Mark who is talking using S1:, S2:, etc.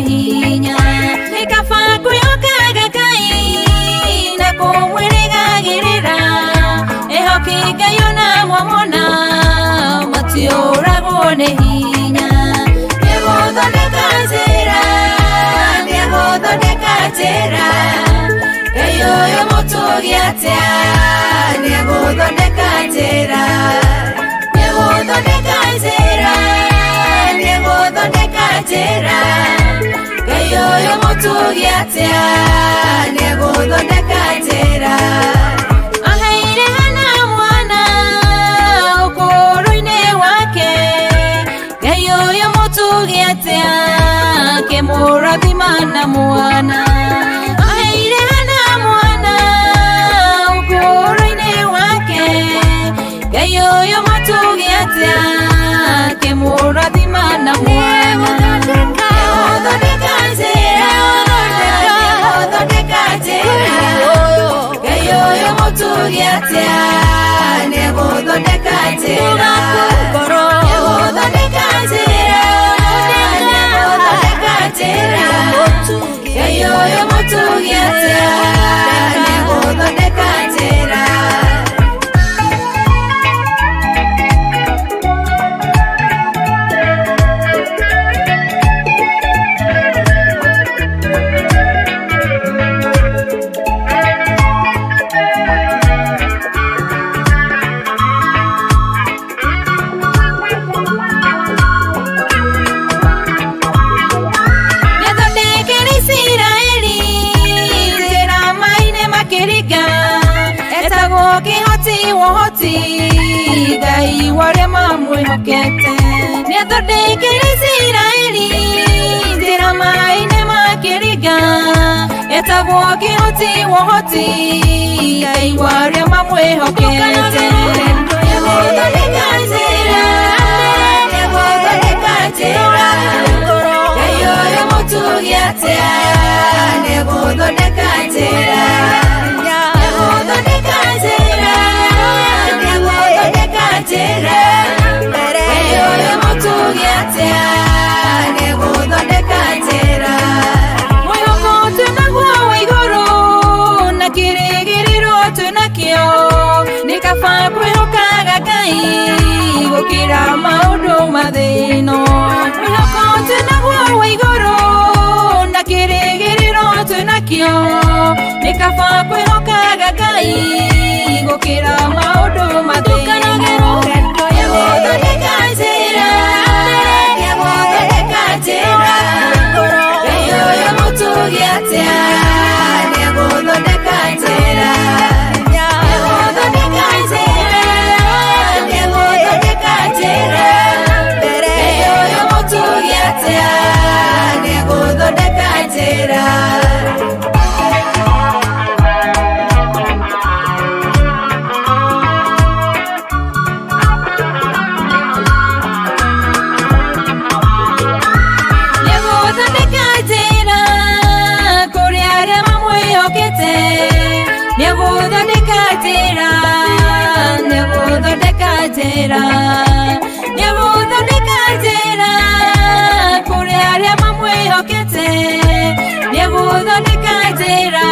S1: hinya nikaba kwĩhoka Ngai na kũmwĩrĩgagĩrĩra ehoki Ngai ona mwamona matiũragwo nĩ hinya nĩgũthondeka njĩra Ngai ũyũ mũtũũgĩ atĩa nĩgũthondeka njĩra Ngai ũyũ mũtũũgĩ atĩa nĩgũthondeka njĩra aheire Hana mwana ũkũrũ-inĩ wake Ngai ũyũ mũtũũgĩ atĩa akĩmũrathima na mwana aheire Hana mwana ũkũrũ-inĩ wake Ngai ũyũ mũtũũgĩ atĩa akĩmũrathima na mwana Ngai ũyũ mũtũũgĩ atĩa nĩgũthondeka njĩra Ngai ũyũ mũtũũgĩ atĩa nĩgũthondeka njĩra Ngai warĩa mamwĩhokete nĩathondekire Isiraeli njĩra maĩ-inĩ makĩringa etagwo kĩhoti wohoti Ngai warĩa mamwĩhokete nĩgũthondeka njĩra Ngai ũyũ mũtũũgĩ atĩa nĩgũthondeka njĩra Ngai ũyũ mũtũũgĩ atĩa nĩgũthondeka njĩra mwĩhoko twĩnaguo wa igũrũ na kĩrĩgĩrĩro twĩnakĩo nĩ kaba kwĩhokaga Ngai gũkĩra maũndũ mathĩno mwĩhoko twĩnaguo wa igũrũ na kĩrĩgĩrĩro twĩnakĩo nĩ kaba kwĩhokaga Ngai gũkĩra maũndũ mathĩno Ngai ũyũ mũtũũgĩ atĩa nĩgũthondeka njĩra Ngai ũyũ mũtũũgĩ atĩa nĩgũthondeka njĩra nĩgũthondeka njĩra kũrĩ arĩa mamwĩhokete nĩgũthondeka njĩra